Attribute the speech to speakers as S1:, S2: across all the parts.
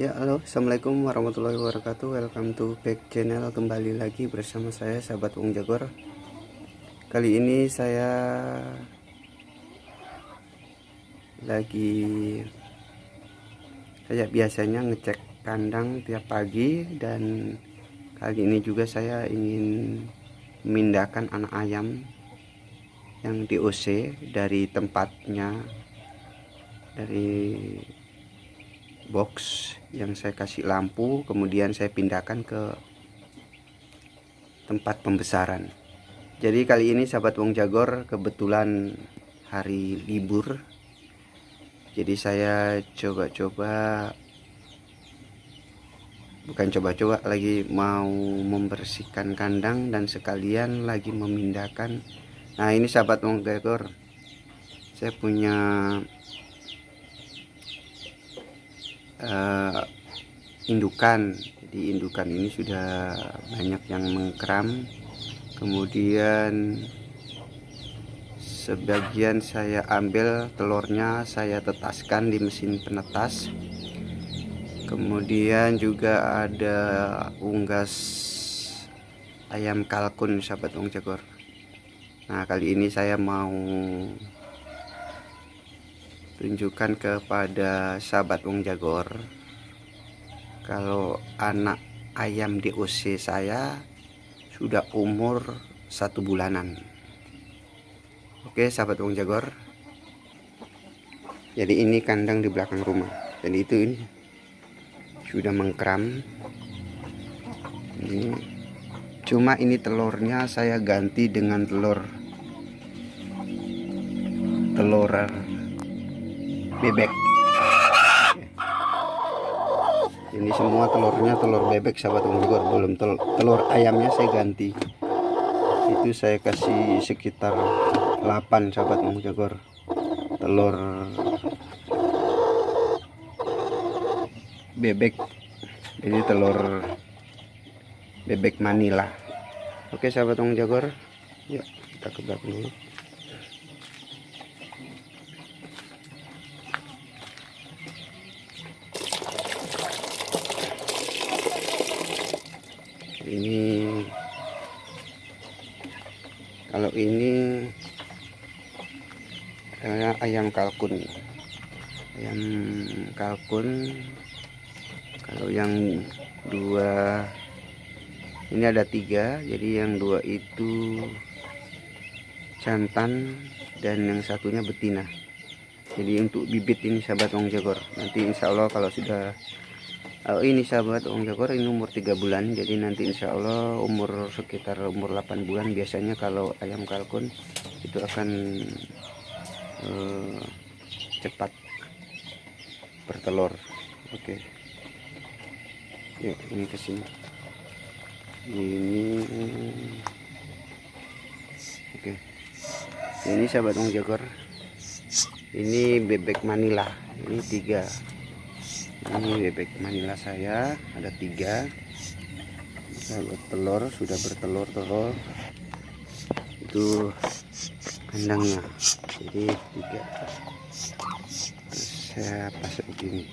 S1: Ya, halo, assalamualaikum warahmatullahi wabarakatuh. Welcome to back channel. Kembali lagi bersama saya, sahabat Wong Jagor. Kali ini saya biasanya ngecek kandang tiap pagi, dan kali ini juga saya ingin memindahkan anak ayam yang DOC dari tempatnya, dari box yang saya kasih lampu, kemudian saya pindahkan ke tempat pembesaran. Jadi kali ini sahabat Wong Jagor, kebetulan hari libur, jadi saya lagi mau membersihkan kandang dan sekalian lagi memindahkan. Nah, ini sahabat Wong Jagor, saya punya indukan. Jadi indukan ini sudah banyak yang mengkram, kemudian sebagian saya ambil telurnya, saya tetaskan di mesin penetas. Kemudian juga ada unggas ayam kalkun sahabat Wong Jagor. Nah, kali ini saya mau tunjukkan kepada sahabat Wong Jagor kalau anak ayam DOC saya sudah umur 1 bulanan. Oke sahabat Wong Jagor, jadi ini kandang di belakang rumah, dan ini sudah mengkram. Cuma ini telurnya saya ganti dengan telur bebek. Ini semua telurnya telur bebek sahabat Wong Jagor, belum telur ayamnya saya ganti. Itu saya kasih sekitar 8 sahabat Wong Jagor telur bebek. Ini telur bebek Manila. Oke sahabat Wong Jagor, yuk kita ke belakang dulu. Kalau ini ayam kalkun. Kalau yang dua ini ada 3, jadi yang 2 itu jantan dan yang satunya betina. Jadi untuk bibit ini sahabat Wong Jagor, nanti insya Allah kalau sudah ini sahabat Wong Jagor, ini umur 3 bulan, jadi nanti insya Allah sekitar umur 8 bulan biasanya kalau ayam kalkun itu akan cepat bertelur. Oke, yuk ini kesini. Ini oke, ini sahabat Wong Jagor, ini bebek Manila, ini 3. Ini bebek Manila saya ada 3. Telur sudah bertelur itu kandangnya, jadi 3. Saya pasang begini.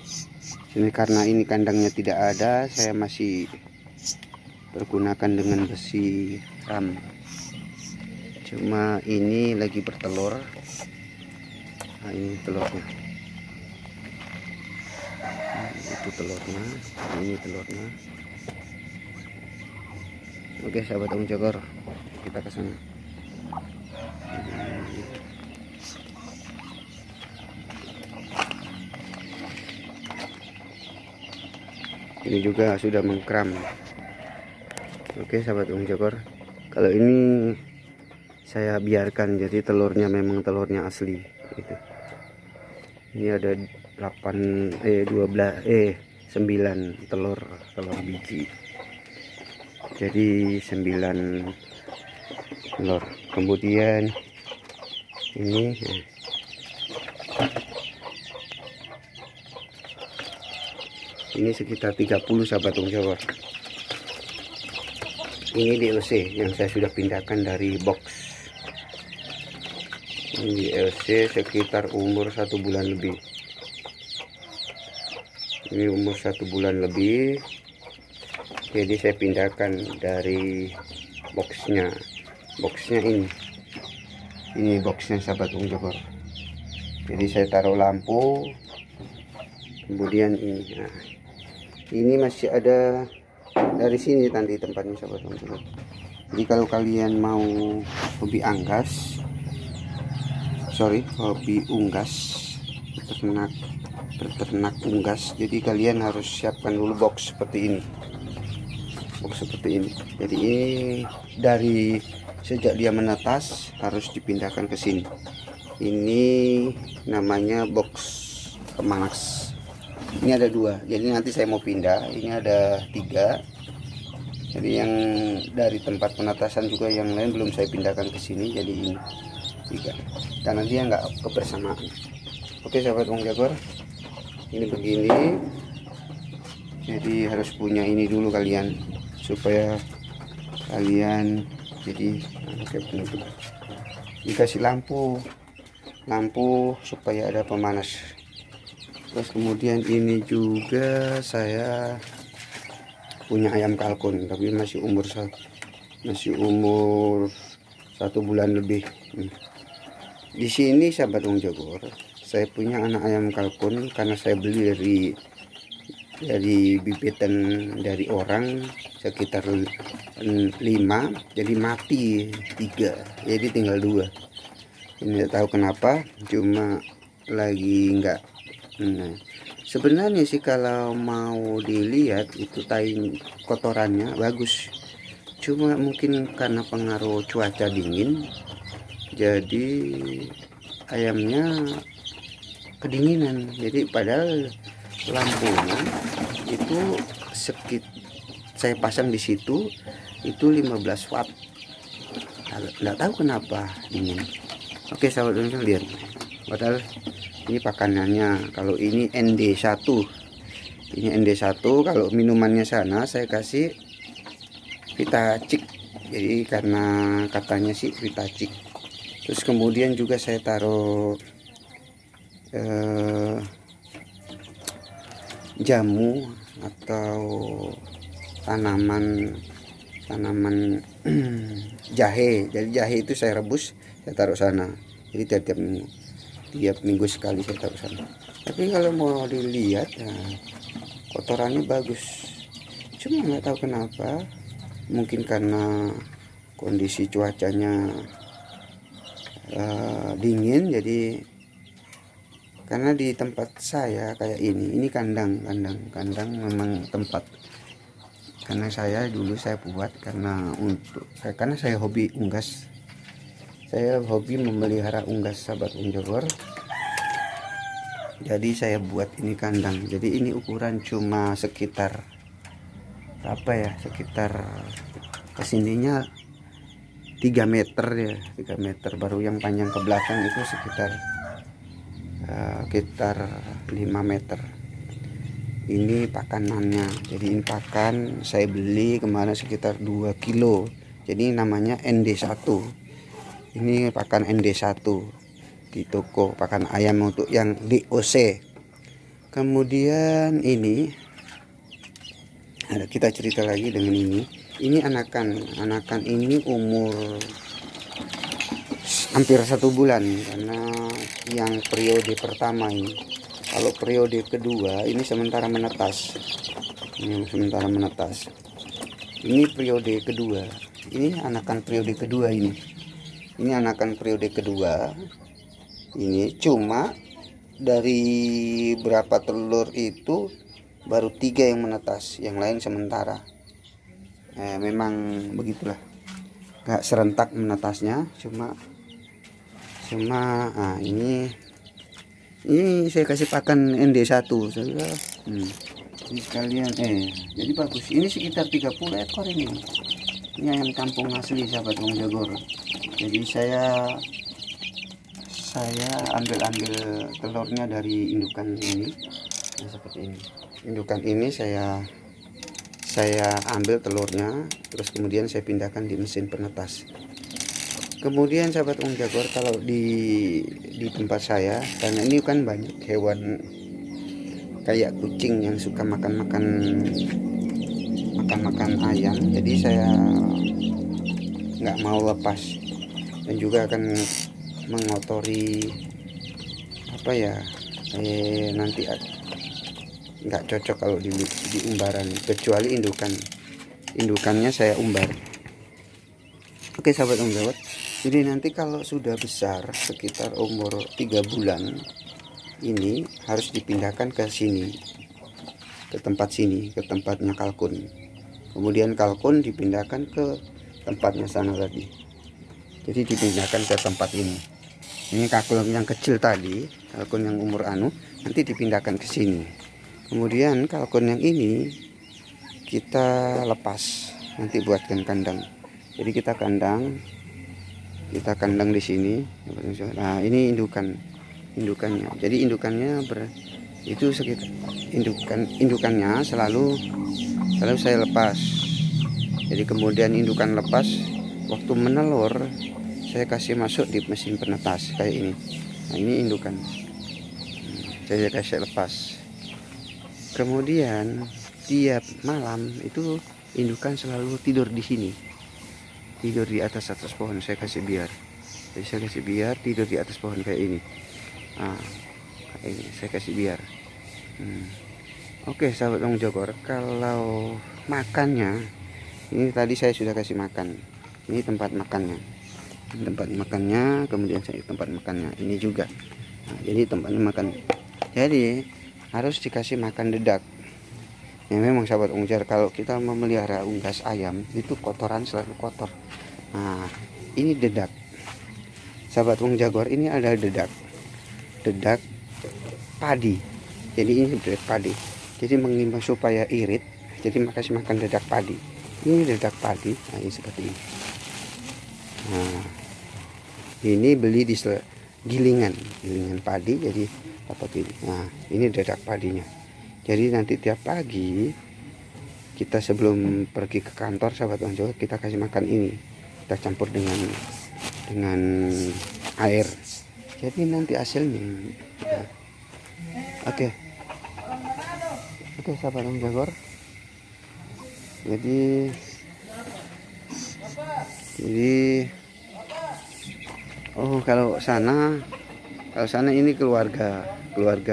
S1: Ini karena ini kandangnya tidak ada, saya masih pergunakan dengan besi ram. Cuma ini lagi bertelur. Nah, ini telurnya. Itu telurnya, ini telurnya. Oke sahabat Wong Jagor, kita ke sana. Ini juga sudah mengkram. Oke sahabat Wong Jagor, kalau ini saya biarkan, jadi telurnya memang telurnya asli gitu. Ini ada 9 telur biji, jadi 9 telur. Kemudian ini sekitar 30 sahabat Wong Jagor. Ini DOC yang saya sudah pindahkan dari box. Ini DOC sekitar umur 1 bulan lebih. Ini umur 1 bulan lebih, jadi saya pindahkan dari boxnya ini boxnya sahabat Ung Jogor. Jadi saya taruh lampu, kemudian ini masih ada dari sini tadi tempatnya sahabat Ung Jogor. Jadi kalau kalian mau hobi unggas, peternak unggas, jadi kalian harus siapkan dulu box seperti ini. Jadi ini dari sejak dia menetas harus dipindahkan ke sini. Ini namanya box pemanas. Ini ada 2, jadi nanti saya mau pindah. Ini ada 3. Jadi yang dari tempat penetasan juga yang lain belum saya pindahkan ke sini. Jadi ini 3, karena dia nggak kebersamaan. Oke sahabat Ung Jogor, ini begini. Jadi harus punya ini dulu kalian, supaya kalian jadi penutup. Dikasih lampu supaya ada pemanas. Terus kemudian ini juga saya punya ayam kalkun, tapi masih umur 1 bulan lebih. Di sini sahabat Ung Jogor, saya punya anak ayam kalkun karena saya beli dari bibitan dari orang sekitar 5, jadi mati 3, jadi tinggal 2. Ini tidak tahu kenapa, cuma lagi enggak. Sebenarnya sih kalau mau dilihat itu kotorannya bagus, cuma mungkin karena pengaruh cuaca dingin, jadi ayamnya kedinginan. Jadi padahal lampunya itu saya pasang di situ itu 15 watt, nggak tahu kenapa dingin. Oke sahabat lihat, padahal ini pakanannya. Kalau ini ND1, kalau minumannya sana saya kasih Vitacik, jadi karena katanya sih Vitacik. Terus kemudian juga saya taruh jamu atau tanaman jahe. Jadi jahe itu saya rebus, saya taruh sana. Jadi tiap minggu sekali saya taruh sana. Tapi kalau mau dilihat, kotorannya bagus, cuma nggak tahu kenapa, mungkin karena kondisi cuacanya dingin. Jadi karena di tempat saya kayak ini kandang memang tempat, karena saya buat karena saya hobi unggas, saya hobi memelihara unggas sahabat Ung Jogor. Jadi saya buat ini kandang. Jadi ini ukuran cuma sekitar sekitar kesininya 3 meter ya, 3 meter. Baru yang panjang ke belakang itu sekitar 5 meter. Ini pakanannya. Jadi ini pakan saya beli kemarin sekitar 2 kilo. Jadi namanya ND1. Ini pakan ND1 di toko pakan ayam untuk yang DOC. Kemudian ini kita cerita lagi dengan ini anakan ini umur hampir 1 bulan, karena yang periode pertama ini. Kalau periode kedua ini sementara menetas. Ini periode kedua. Ini anakan periode kedua ini. Ini anakan periode kedua. Ini cuma dari berapa telur itu baru 3 yang menetas, yang lain sementara. Memang begitulah, gak serentak menetasnya. Cuma ini saya kasih pakan ND1 saya. Ini sekalian jadi bagus. Ini sekitar 30 ekor ini ayam kampung asli sahabat Ung Jogor. Jadi saya ambil telurnya dari indukan ini. Seperti ini. Indukan ini saya ambil telurnya, terus kemudian saya pindahkan di mesin penetas. Kemudian sahabat Ung Jogor, kalau di tempat saya, karena ini kan banyak hewan kayak kucing yang suka makan ayam, jadi saya nggak mau lepas, dan juga akan mengotori apa ya, nanti nggak cocok kalau di umbaran, kecuali indukannya saya umbar. Oke sahabat Om Jawat, jadi nanti kalau sudah besar sekitar umur 3 bulan ini harus dipindahkan ke sini, ke tempatnya kalkun. Kemudian kalkun dipindahkan ke tempatnya sana tadi, jadi dipindahkan ke tempat ini. Ini kalkun yang kecil tadi, kalkun yang umur nanti dipindahkan ke sini. Kemudian kalkun yang ini kita lepas, nanti buatkan kandang. Jadi kita kandang di sini. Nah ini indukannya. Jadi indukannya itu sekitar indukannya selalu saya lepas. Jadi kemudian indukan lepas, waktu menelur saya kasih masuk di mesin penetas kayak ini. Nah ini indukan, saya kasih lepas. Kemudian tiap malam itu indukan selalu tidur di sini, tidur di atas pohon. Saya kasih biar, jadi saya kasih biar tidur di atas pohon kayak ini. Nah kayak ini saya kasih biar. Oke sahabat Om Jogor, kalau makannya ini tadi saya sudah kasih makan. Ini tempat makannya, kemudian saya tempat makannya ini juga. Nah, jadi tempatnya makan, jadi harus dikasih makan dedak. Ya memang sahabat Om Jogor, kalau kita memelihara unggas ayam itu kotoran selalu kotor. Nah ini dedak sahabat Om Jogor, ini ada dedak padi. Jadi ini dedak padi, jadi mengimbang supaya irit, jadi makasih makan dedak padi. Ini dedak padi. Nah ini seperti ini. Nah ini beli di gilingan padi, jadi dapat ini. Nah ini dedak padinya. Jadi nanti tiap pagi kita sebelum pergi ke kantor sahabat Om Jogor, kita kasih makan ini, kita campur dengan air, jadi nanti hasilnya. Nah, oke sahabat Om Jogor, jadi kalau sana ini keluarga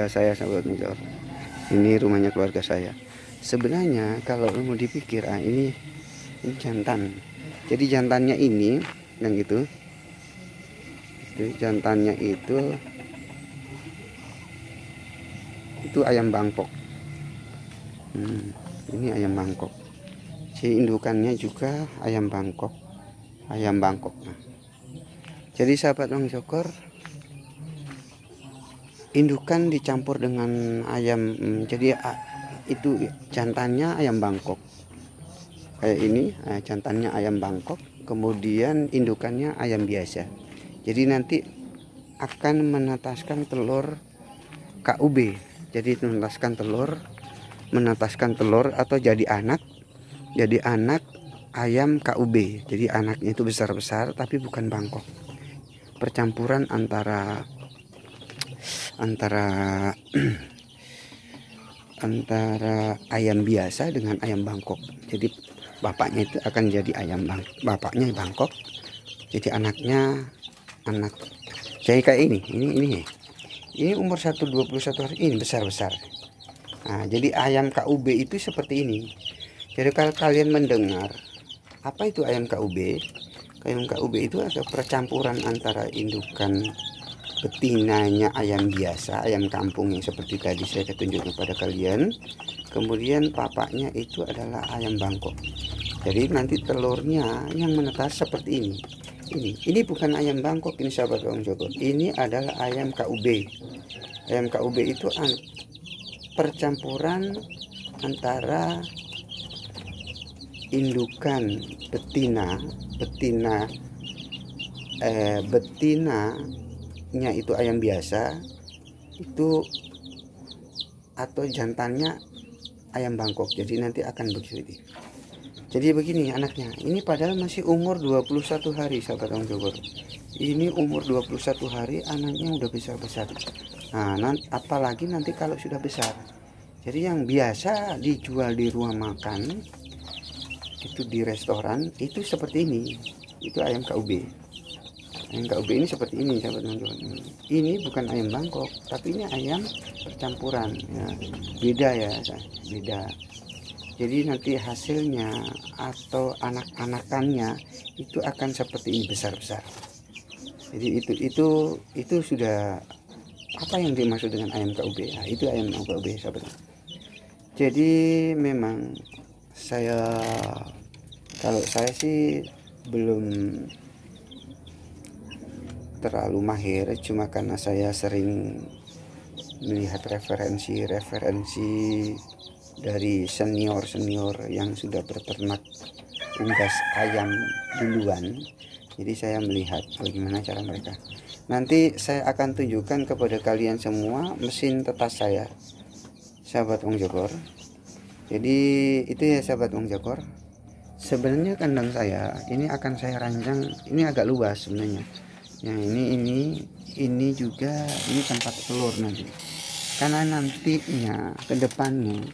S1: saya sahabat Om Jogor. Ini rumahnya keluarga saya. Sebenarnya kalau mau dipikir, ini jantan. Jadi jantannya ini yang itu. Jadi jantannya itu ayam Bangkok. Ini ayam Bangkok. Si indukannya juga ayam Bangkok. Nah. Jadi sahabat Om Jogor, indukan dicampur dengan ayam, jadi itu jantannya ayam Bangkok kayak ini. Jantannya ayam Bangkok, kemudian indukannya ayam biasa. Jadi nanti akan menetaskan telur KUB, jadi menetaskan telur atau jadi anak ayam KUB. Jadi anaknya itu besar tapi bukan Bangkok, percampuran antara ayam biasa dengan ayam Bangkok. Jadi bapaknya itu akan jadi bapaknya Bangkok, jadi anaknya jadi kayak ini umur 21 hari, ini besar. Nah jadi ayam KUB itu seperti ini. Jadi kalau kalian mendengar apa itu ayam KUB itu ada percampuran antara indukan betinanya ayam biasa, ayam kampung yang seperti tadi saya tunjukkan kepada kalian. Kemudian bapaknya itu adalah ayam Bangkok. Jadi nanti telurnya yang menetas seperti ini. Ini bukan ayam Bangkok ini sahabat Om Jogor. Ini adalah ayam KUB. Ayam KUB itu percampuran antara indukan betinanya itu ayam biasa itu atau jantannya ayam Bangkok. Jadi nanti akan begitu. Jadi begini anaknya. Ini padahal masih umur 21 hari sahabat Om Jogor. Ini umur 21 hari anaknya udah besar. Nah, apalagi nanti kalau sudah besar. Jadi yang biasa dijual di ruang makan itu, di restoran itu seperti ini. Itu ayam KUB. Ayam KUB ini seperti ini, sahabat teman-teman. Ini bukan ayam Bangkok, tapi ini ayam percampuran ya. Beda ya, beda. Jadi nanti hasilnya atau anak-anakannya itu akan seperti ini, besar-besar. Jadi itu sudah apa yang dimaksud dengan ayam KUB. Nah, itu ayam KUB, sahabat. Jadi memang kalau saya sih belum terlalu mahir, cuma karena saya sering melihat referensi dari senior yang sudah berternak unggas ayam duluan. Jadi saya melihat bagaimana cara mereka. Nanti saya akan tunjukkan kepada kalian semua mesin tetas saya, sahabat Wong Jogor. Jadi itu ya, sahabat Wong Jogor. Sebenarnya kandang saya ini akan saya rancang, ini agak luas sebenarnya. Yang ini juga ini tempat telur nanti. Karena nantinya ke depannya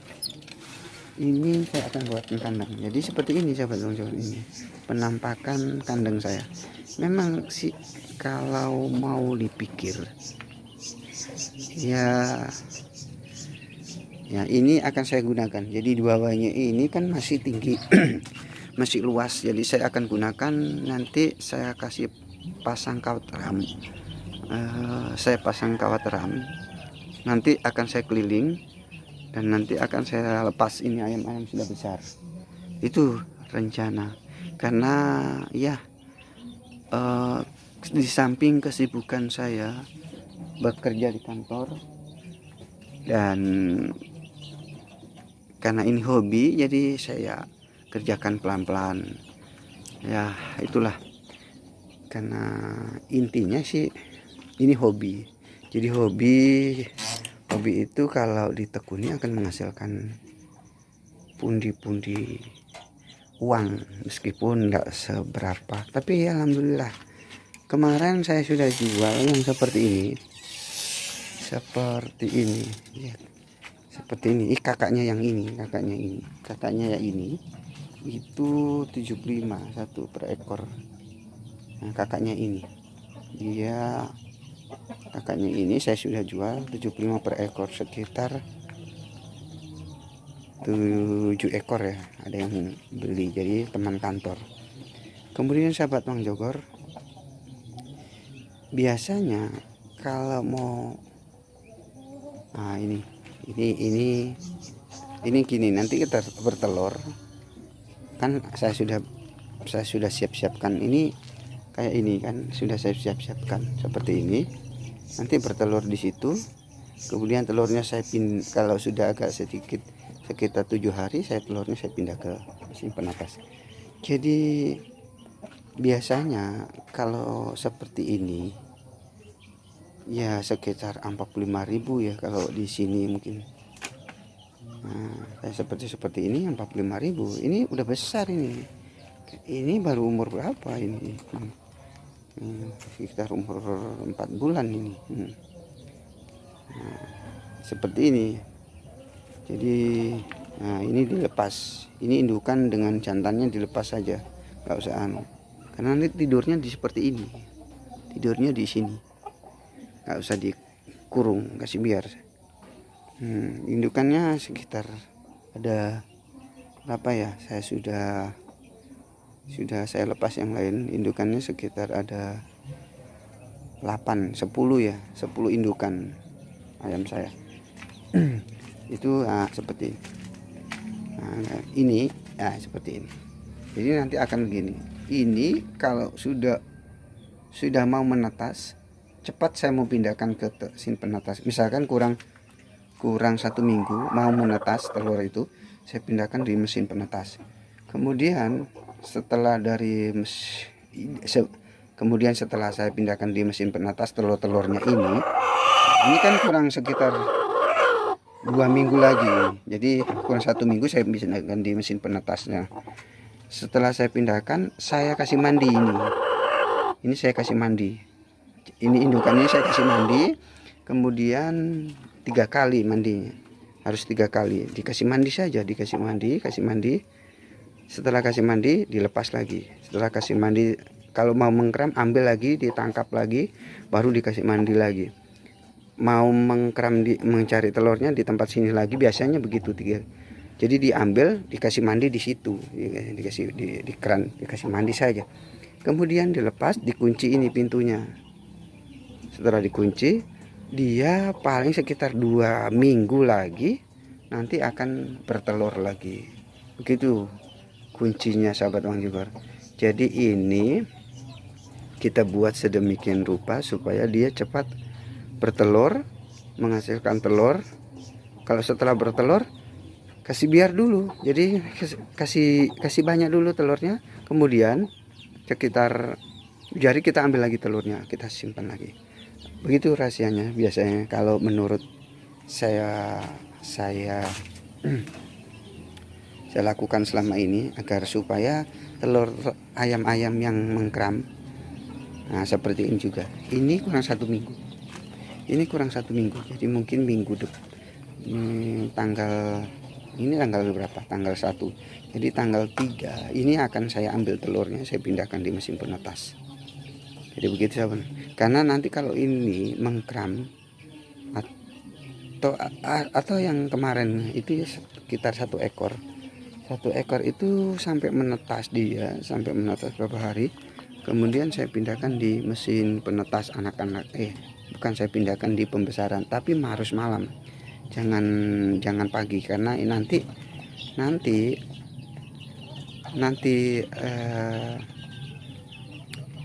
S1: ini saya akan buat kandang. Jadi seperti ini, sahabat Wong Jogor, ini penampakan kandang saya. Memang sih kalau mau dipikir ya ini akan saya gunakan. Jadi di bawahnya ini kan masih tinggi masih luas, jadi saya akan gunakan, nanti saya kasih pasang kawat ram. Saya pasang kawat ram, nanti akan saya keliling, dan nanti akan saya lepas ini ayam-ayam sudah besar. Itu rencana, karena ya di samping kesibukan saya bekerja di kantor, dan karena ini hobi, jadi saya kerjakan pelan-pelan ya. Itulah, karena intinya sih ini hobi. Jadi hobi itu kalau ditekuni akan menghasilkan pundi-pundi uang, meskipun enggak seberapa, tapi ya alhamdulillah. Kemarin saya sudah jual yang seperti ini ya. Seperti ini, kakaknya yang ini itu 75 satu per ekor. Nah, kakaknya ini saya sudah jual 75 per ekor, sekitar 7 ekor ya, ada yang beli, jadi teman kantor. Kemudian sahabat Wong Jogor, biasanya kalau mau ini gini, nanti kita bertelur kan, saya sudah siapkan ini, kayak ini kan sudah saya siapkan seperti ini. Nanti bertelur di situ, kemudian telurnya saya kalau sudah agak sedikit sekitar 7 hari, telurnya saya pindah ke mesin penapas. Jadi biasanya kalau seperti ini ya sekitar 45.000 ya kalau di sini mungkin. Nah, seperti ini 45.000. Ini udah besar ini. Ini baru umur berapa ini? Sekitar umur 4 bulan ini. Nah, seperti ini. Jadi ini dilepas. Ini indukan dengan jantannya dilepas saja. Nggak usah karena nanti tidurnya seperti ini. Tidurnya di sini. Nggak usah dikurung, kasih biar. Indukannya sekitar ada berapa ya, saya sudah saya lepas yang lain. Indukannya sekitar ada 8, 10 ya, 10 indukan ayam saya. Itu seperti ini seperti ini. Jadi nanti akan begini. Ini kalau sudah mau menetas, cepat saya mau pindahkan ke mesin penetas. Misalkan kurang 1 minggu mau menetas telur itu, saya pindahkan di mesin penetas. Kemudian setelah saya pindahkan di mesin penetas telur-telurnya ini kan kurang sekitar 2 minggu lagi. Jadi kurang 1 minggu saya pindahkan di mesin penetasnya. Setelah saya pindahkan, saya kasih mandi ini. Ini saya kasih mandi. Ini indukannya saya kasih mandi, kemudian 3 kali mandinya. harus 3 kali. Dikasih mandi saja, dikasih mandi. Setelah kasih mandi dilepas lagi. Setelah kasih mandi, kalau mau mengkram ambil lagi, ditangkap lagi, baru dikasih mandi lagi. Mau mengkram mencari telurnya di tempat sini lagi, biasanya begitu 3. Jadi diambil, dikasih mandi di situ, dikasih di keran, dikasih mandi saja. Kemudian dilepas, dikunci ini pintunya. Setelah dikunci, dia paling sekitar 2 minggu lagi nanti akan bertelur lagi. Begitu kuncinya sahabat Wang Jogor. Jadi ini kita buat sedemikian rupa supaya dia cepat bertelur, menghasilkan telur. Kalau setelah bertelur, kasih biar dulu. Jadi kasih banyak dulu telurnya. Kemudian sekitar jari kita ambil lagi telurnya, kita simpan lagi. Begitu rahasianya biasanya kalau menurut saya lakukan selama ini, agar supaya telur ayam-ayam yang mengkram, nah seperti ini juga, ini kurang 1 minggu, jadi mungkin minggu depan, tanggal berapa, tanggal 1, jadi tanggal 3 ini akan saya ambil telurnya, saya pindahkan di mesin penetas. Jadi begitu sahabat. Karena nanti kalau ini mengkram atau yang kemarin itu sekitar 1 ekor itu sampai menetas berapa hari, kemudian saya pindahkan di mesin penetas anak-anak, bukan saya pindahkan di pembesaran, tapi harus malam, jangan pagi, karena nanti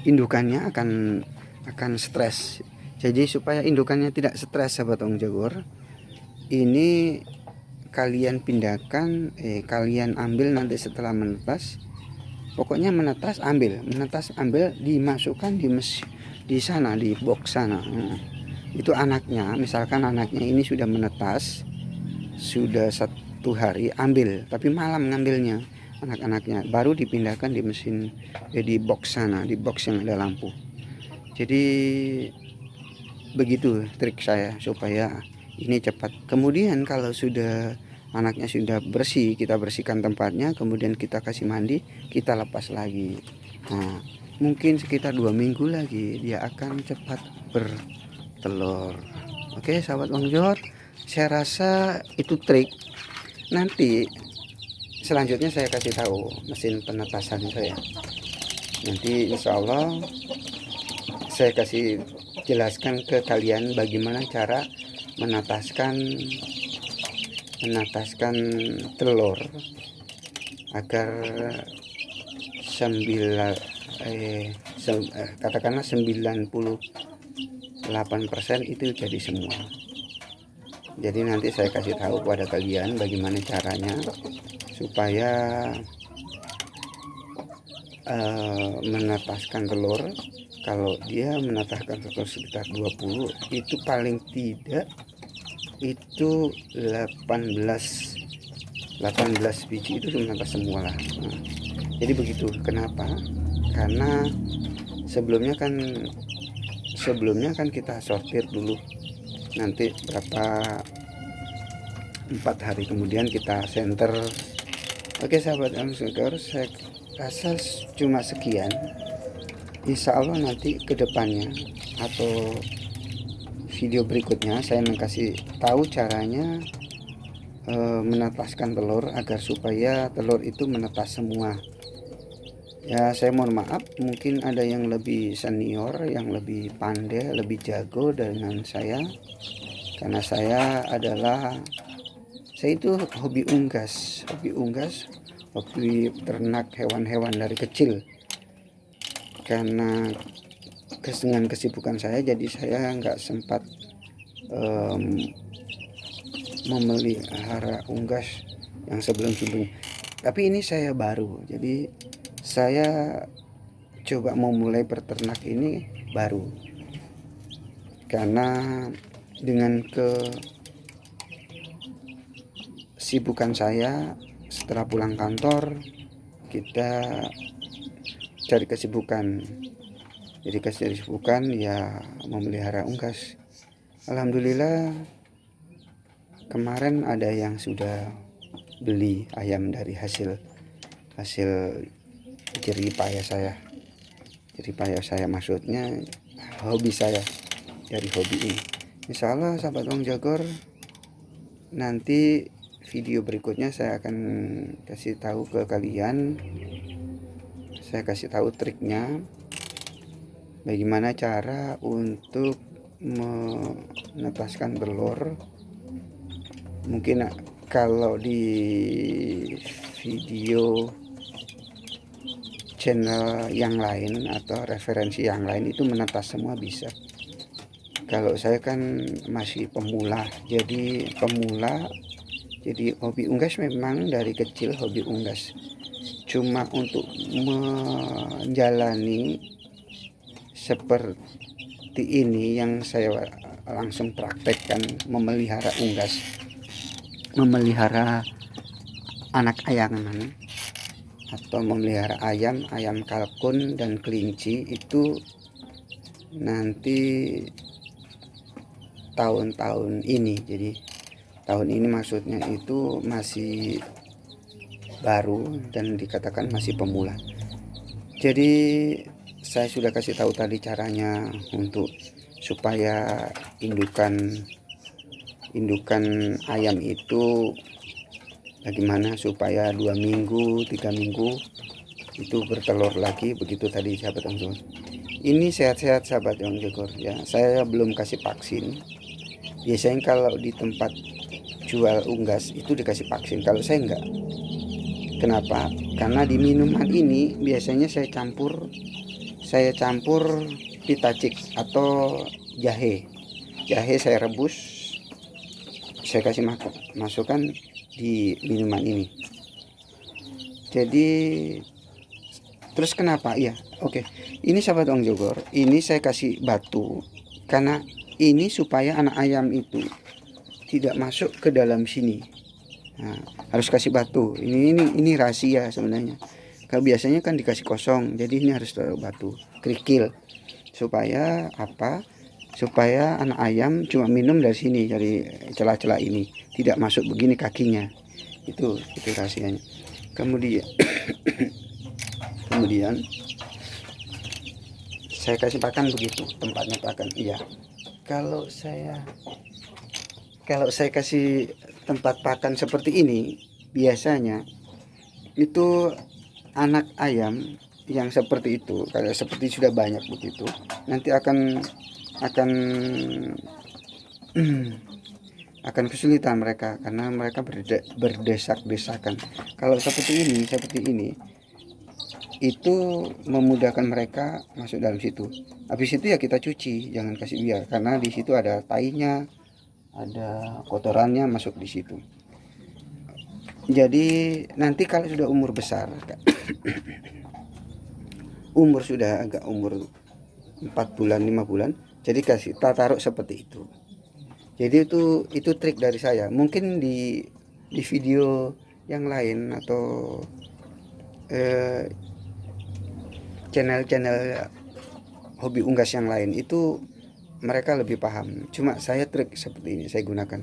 S1: indukannya akan stres. Jadi supaya indukannya tidak stres sahabat Wang Jogor, ini kalian pindahkan, kalian ambil nanti setelah menetas. Pokoknya menetas ambil, dimasukkan di sana, di box sana. Itu anaknya, misalkan anaknya ini sudah menetas, sudah 1 hari, ambil, tapi malam ngambilnya anak-anaknya, baru dipindahkan di mesin, di box sana, di box yang ada lampu. Jadi begitu trik saya supaya ini cepat. Kemudian kalau sudah anaknya sudah bersih, kita bersihkan tempatnya, kemudian kita kasih mandi, kita lepas lagi. Nah, mungkin sekitar 2 minggu lagi dia akan cepat bertelur. Oke sahabat Wang Jogor, saya rasa itu trik. Nanti selanjutnya saya kasih tahu mesin penetasan saya. Nanti insya Allah saya kasih jelaskan ke kalian bagaimana cara menetaskan telur agar katakanlah 98% itu jadi semua. Jadi nanti saya kasih tahu kepada kalian bagaimana caranya supaya menetaskan telur. Kalau dia menetaskan telur sekitar 20, itu paling tidak itu 18 biji itu menetas semua lah. Nah, jadi begitu. Kenapa? Karena sebelumnya kan kita sortir dulu, nanti berapa 4 hari kemudian kita center. Oke sahabat Wang Jogor, saya rasa cuma sekian. Insya Allah nanti kedepannya atau video berikutnya saya kasih tahu caranya menetaskan telur agar supaya telur itu menetas semua. Ya saya mohon maaf, mungkin ada yang lebih senior, yang lebih pandai, lebih jago dengan saya, karena saya itu hobi unggas, hobi ternak hewan-hewan dari kecil. Karena dengan kesibukan saya, jadi saya nggak sempat memelihara unggas yang sebelum-sebelumnya. Tapi ini saya baru, jadi saya coba mau mulai berternak ini baru. Karena dengan kesibukan saya, setelah pulang kantor kita cari kesibukan. Jadi kesibukan ya memelihara unggas. Alhamdulillah kemarin ada yang sudah beli ayam dari hasil jerih payah saya, maksudnya hobi saya, dari hobi ini. Insya Allah sahabat Wong Jogor, nanti video berikutnya saya akan kasih tahu ke kalian, saya kasih tahu triknya bagaimana cara untuk menetaskan telur. Mungkin kalau di video channel yang lain atau referensi yang lain itu menetas semua bisa. Kalau saya kan masih pemula, jadi hobi unggas memang dari kecil hobi unggas. Cuma untuk menjalani seperti ini yang saya langsung praktekkan, memelihara unggas, memelihara anak ayangan atau memelihara ayam kalkun dan kelinci, itu nanti tahun-tahun ini. Jadi tahun ini maksudnya itu masih baru dan dikatakan masih pemula. Jadi saya sudah kasih tahu tadi caranya untuk supaya indukan ayam itu bagaimana supaya 2 minggu 3 minggu itu bertelur lagi, begitu tadi sahabat Wong Jogor. Ini sehat-sehat sahabat Wong Jogor ya. Saya belum kasih vaksin. Biasanya kalau di tempat jual unggas itu dikasih vaksin, kalau saya enggak. Kenapa? Karena di minuman ini biasanya saya campur pitacik atau jahe saya rebus, saya kasih masukkan di minuman ini. Jadi terus kenapa ya, oke, ini sahabat Wong Jogor, ini saya kasih batu karena ini supaya anak ayam itu tidak masuk ke dalam sini. Nah, harus kasih batu. Ini rahasia sebenarnya. Kalau biasanya kan dikasih kosong, jadi ini harus taruh batu kerikil. Supaya apa? Supaya anak ayam cuma minum dari sini, dari celah-celah ini, tidak masuk begini kakinya. Itu rahasianya. Kemudian saya kasih pakan begitu, tempatnya pakan. Iya. Kalau saya kasih tempat pakan seperti ini, biasanya itu anak ayam yang seperti itu, kalau seperti sudah banyak begitu, nanti akan kesulitan mereka karena mereka berdesak-desakan. Kalau seperti ini itu memudahkan mereka masuk dalam situ. Habis itu ya kita cuci, jangan kasih biar, karena di situ ada tainya, ada kotorannya masuk di situ. Jadi nanti kalau sudah umur besar, sudah agak umur 4 bulan 5 bulan, jadi kasih taruh seperti itu. Jadi itu trik dari saya. Mungkin di video yang lain atau channel hobi unggas yang lain itu mereka lebih paham. Cuma saya trik seperti ini saya gunakan,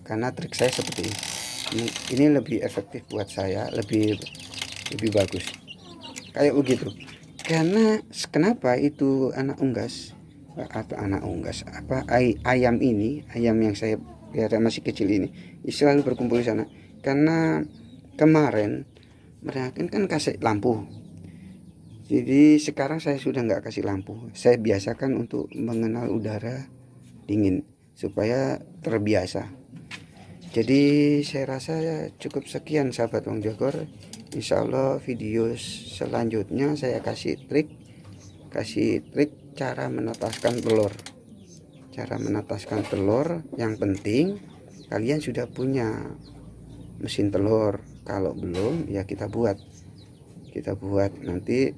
S1: karena trik saya seperti ini. Ini lebih efektif buat saya, lebih bagus kayak begitu. Karena kenapa itu ayam yang saya pelihara masih kecil ini selalu berkumpul di sana, karena kemarin mereka kan kasih lampu. Jadi sekarang saya sudah nggak kasih lampu, saya biasakan untuk mengenal udara dingin supaya terbiasa. Jadi saya rasa cukup sekian sahabat Wong Jogor. Insya Allah video selanjutnya saya kasih trik cara menetaskan telur. Yang penting kalian sudah punya mesin telur. Kalau belum ya kita buat nanti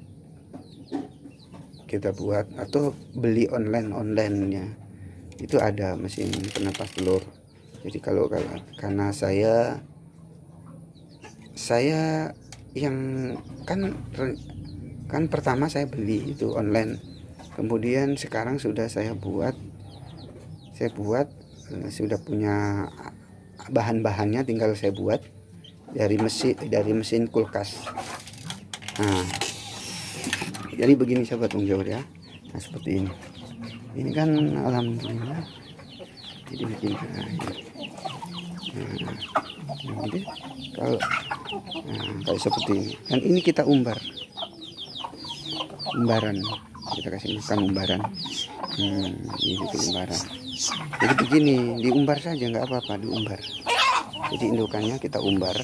S1: atau beli online-nya itu ada mesin penetas telur. Jadi karena saya yang kan pertama saya beli itu online, kemudian sekarang sudah saya buat sudah punya bahan-bahannya, tinggal saya buat dari mesin kulkas. Nah, jadi begini sahabat Ong Jawor ya. Nah, seperti ini kan alhamdulillah jadi begini. Jadi kalau seperti ini, dan ini kita umbaran, kita kasih makan umbaran. Ini umbaran. Jadi begini, diumbar saja nggak apa-apa, diumbar. Jadi indukannya kita umbar.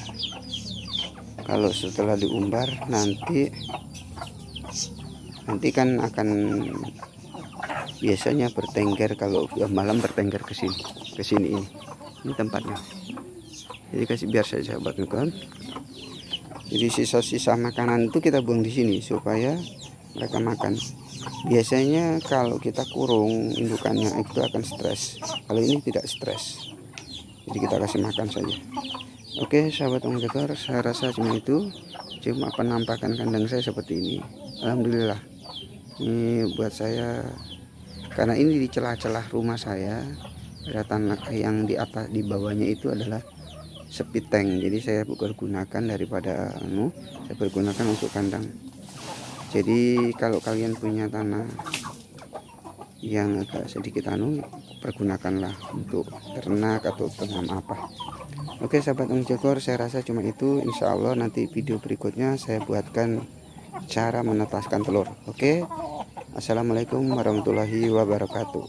S1: Kalau setelah diumbar nanti kan akan biasanya bertengger, kalau malam bertengger ke sini ini tempatnya. Jadi kasih biar saja sahabat kan. Jadi sisa-sisa makanan itu kita buang di sini supaya mereka makan. Biasanya kalau kita kurung indukannya itu akan stres. Kalau ini tidak stres. Jadi kita kasih makan saja. Oke sahabat Ong Jawor, saya rasa cuma itu. Cuma penampakan kandang saya seperti ini. Alhamdulillah. Ini buat saya, karena ini di celah-celah rumah saya ada tanah yang di atas, di bawahnya itu adalah sepit tank. Jadi saya gunakan daripada saya pergunakan untuk kandang. Jadi kalau kalian punya tanah yang agak sedikit pergunakanlah untuk ternak atau tanam apa. Oke sahabat Ong Jawor, saya rasa cuma itu. Insya Allah nanti video berikutnya saya buatkan cara menetaskan telur. Oke, assalamualaikum warahmatullahi wabarakatuh.